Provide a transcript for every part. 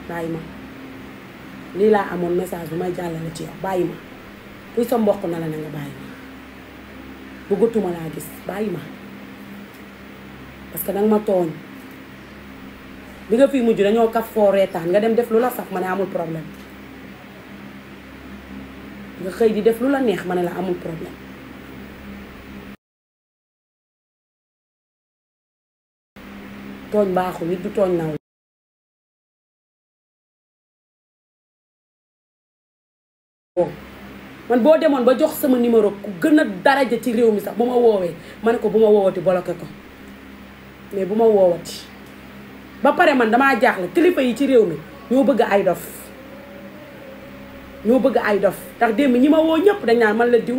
bàyyi ma lii laa amoon message bu may jàllale ci yow bàyyi ma kuy sa mbokk na la ne nga bàyyi ma bëggatuma laa gis bàyyi ma parce que danga ma tooñ bi nga fii mujj dañoo kaf foo reetaan nga dem def lu la saf ma ne amul problème nga xëy di def lu la neex ma ne la amul problème tooñ baaxul nit du tooñ naw man boo demoon ba jox sama numéro ku gën a daraja ci réew mi sax bu ma woowee ma ne ko bu ma woowati bloqué ko mais bu ma woowati ba pare man damaa jaaxle kilifa yi ci réew mi ñoo bëgg ay dof ndax démb ñi ma woo ñëpp dañ naan man la diw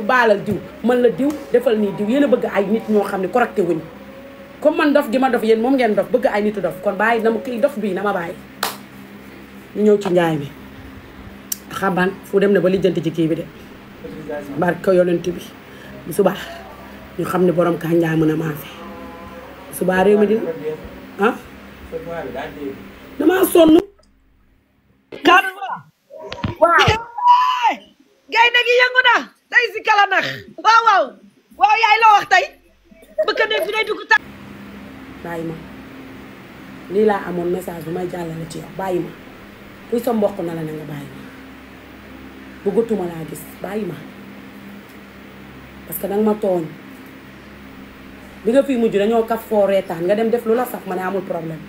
baalal diw man la diw defal nii diw yéen a bëgg ay nit ñoo xam ne correcté wuñu comme man dof gi ma dof yéen moom ngeen dof bëgg ay nitu dof kon bàyyi na ma kii dof bii na ma bàyyi ñu ñëw ci njaay mi xaban fu dem na ba lijjanti ci kii bi de barke yonent bi bu subaa ñu xam ne borom kaa njaay mën a maafe bu subaa réew mi dina ah damaa sonn kaanu waaw gaynde gi yëngu na tey si kala nax waaw yaay loo wax tey bëgg ne fi day dugg ta bàyyi ma lii laa amoon message bu may jàllale ci yow bàyyi ma kuy sa mbokk na la ne nga bàyyi ma bëggatuma laa gis bàyyi ma parce que danga ma tooñ bi nga fii mujj dañoo kaf foo reetaan nga dem def lu la saf ma ne amul problème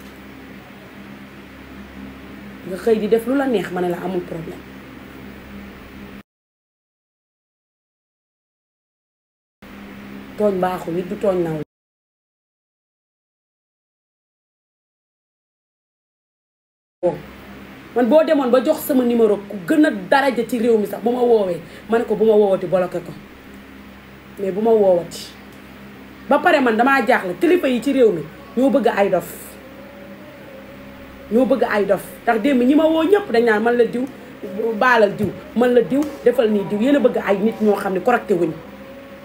nga xëy di def lu la neex ma ne la amul problème tooñ baaxul nit du tooñ naw man boo demoon ba jox sama numéro ku gën a daraja ci réew mi sax bu ma woowee ma ne ko bu ma woowati bloqué ko mais bu ma woowati ba pare man damaa jaaxle kilifa yi ci réew mi ñoo bëgg ay dof ndax démb ñi ma woo ñëpp dañ naan man la diw baalal diw man la diw defal nii diw yéen a bëgg ay nit ñoo xam ne correcté wuñu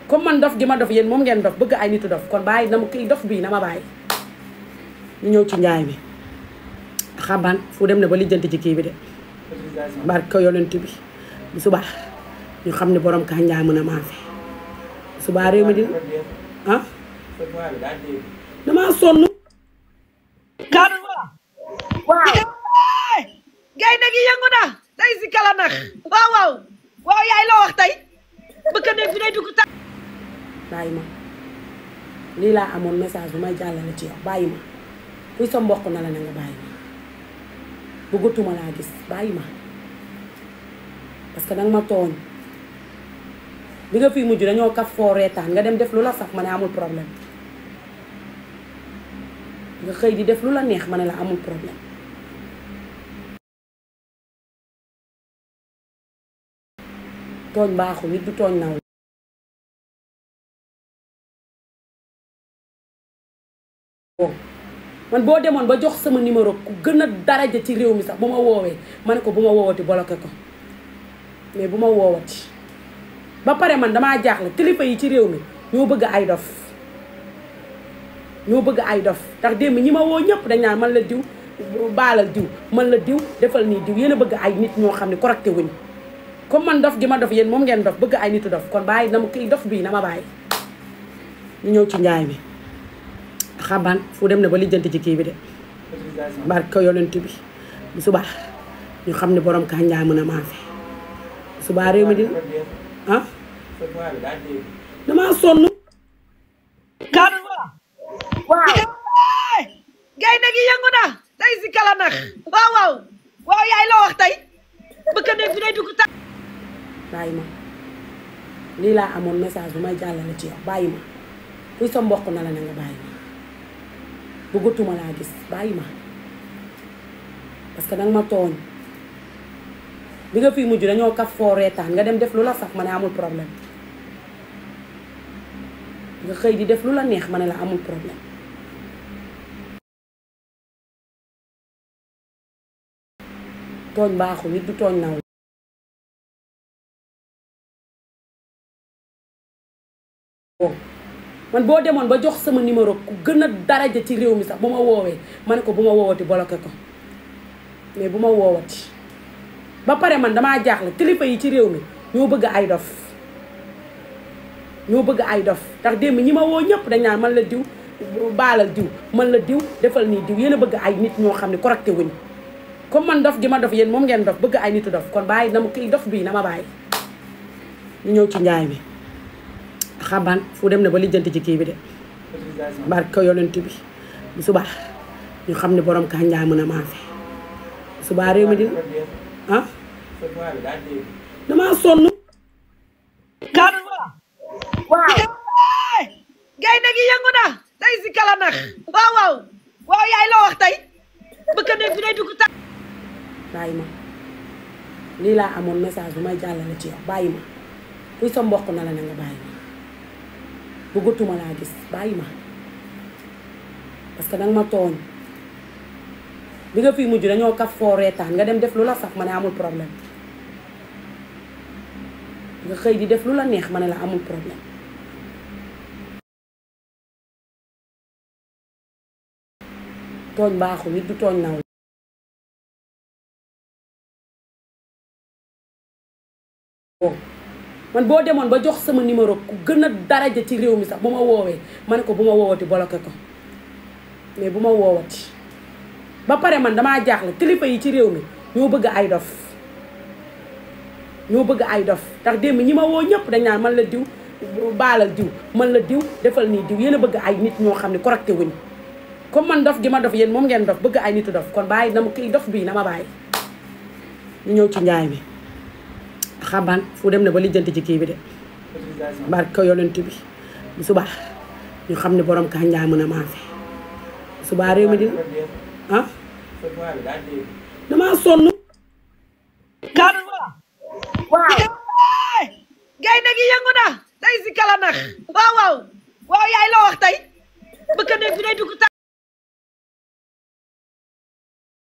comme man dof gi ma dof yéen moom ngeen dof bëgg ay nitu dof kon bàyyi na ma kii dof bii na ma bàyyi ñu ñëw ci njaay mi xaban fu dem na ba lijjanti ci kii bi de barke yonent bi bu subaa ñu xam ne borom kaa njaay mën a maafe bu subaa réew mi dina ah damaa sonn kaanu waaw gaynde gi yëngu na tey si kala nax waaw yaay loo wax tey bëgg ne fi day dugg ta bàyyi ma lii laa amoon message bu may jàllale ci yow bàyyi ma kuy sa mbokk na la ne nga bàyyi ma bëggatuma laa gis bàyyi ma parce que danga ma tooñ bi nga fii mujj dañoo kaf foo reetaan nga dem def lu la saf ma ne amul problème nga xëy di def lu la neex ma ne la amul problème tooñ baaxul nit du tooñ naw man boo demoon ba jox sama numéro ku gën a daraja ci réew mi sax bu ma woowee ma ne ko bu ma woowati bloqué ko mais bu ma woowati ba pare man damaa jaaxle kilifa yi ci réew mi ñoo bëgg ay dof ndax démb ñi ma woo ñëpp dañ naan man la diw baalal diw man la diw defal nii diw yéen a bëgg ay nit ñoo xam ne correcté wuñu comme man dof gi ma dof yéen moom ngeen dof bëgg ay nitu dof kon bàyyi na ma kii dof bii na ma bàyyi ñu ñëw ci njaay mi xaban fu dem na ba lijjanti ci kii bi de barke yonent bi bu subaa ñu xam ne borom kaa njaay mën a maafe bu subaa réew mi dina ah damaa sonn kaanu waaw gaynde gi yëngu na tey si kala nax waaw yaay loo wax tey bëgg ne fi day dugg ta bàyyi ma lii laa amoon message bu may jàllale ci yow bàyyi ma kuy sa mbokk na la ne nga bàyyi ma bëggatuma laa gis bàyyi ma parce que danga ma tooñ bi nga fii mujj dañoo kaf foo reetaan nga dem def lu la saf ma ne amul problème nga xëy di def lu la neex ma ne la amul problème tooñ baaxul nit du tooñ naw man boo demoon ba jox sama numéro ku gën a daraja ci réew mi sax bu ma woowee ma ne ko bu ma woowati bloqué ko mais bu ma woowati ba pare man damaa jaaxle kilifa yi ci réew mi ñoo bëgg ay dof ndax démb ñi ma woo ñëpp dañ naan man la diw baalal diw man la diw defal nii diw yéen a bëgg ay nit ñoo xam ne correcté wuñ comme man dof gi ma dof yéen moom ngeen dof bëgg ay nitu dof kon bàyyi na ma kii dof bii na ma bàyyi ñu ñëw ci njaay mi xaban fu dem na ba lijjanti ci kii bi de barke yonent bi bu subaa ñu xam ne borom kaa njaay mën a maafe bu subaa réew mi dina ah damaa sonn kaanu waaw gaynde gi yëngu na tey si kala nax waaw yaay loo wax tey bëgg ne fi day dugg ta bàyyi ma lii laa amoon message bu may jàllale ci yow bàyyi ma kuy sa mbokk na la na nga bàyyi ma bëggatuma laa gis bàyyi ma parce que danga ma tooñ bi nga fii mujj dañoo kaf foo reetaan nga dem def lu la saf ma ne amul problème nga xëy di def lu la neex ma ne la amul problème tooñ baaxul nit du tooñ naw man boo demoon ba jox sama numéro ku gën a daraja ci réew mi sax bu ma woowee ma ne ko bu ma woowati bloqué ko mais bu ma woowati ba pare man damaa jaaxle kilifa yi ci réew mi ñoo bëgg ay dof ndax démb ñi ma woo ñëpp dañ naan man la diw baalal diw man la diw defal nii diw yéen a bëgg ay nit ñoo xam ne correcté wuñ comme man dof gi ma dof yéen moom ngeen dof bëgg ay nitu dof kon bàyyi na ma kii dof bii na ma bàyyi ñu ñëw ci njaay mi xaban fu dem na ba lijjanti ci kii bi de barke yonent bi bu subaa ñu xam ne borom kaa njaay mën a maafe bu subaa réew mi dina ah damaa sonn kaanu waaw gaynde gi yëngu na tey si kala nax waaw yaay loo wax tey bëgg ne fi day dugg ta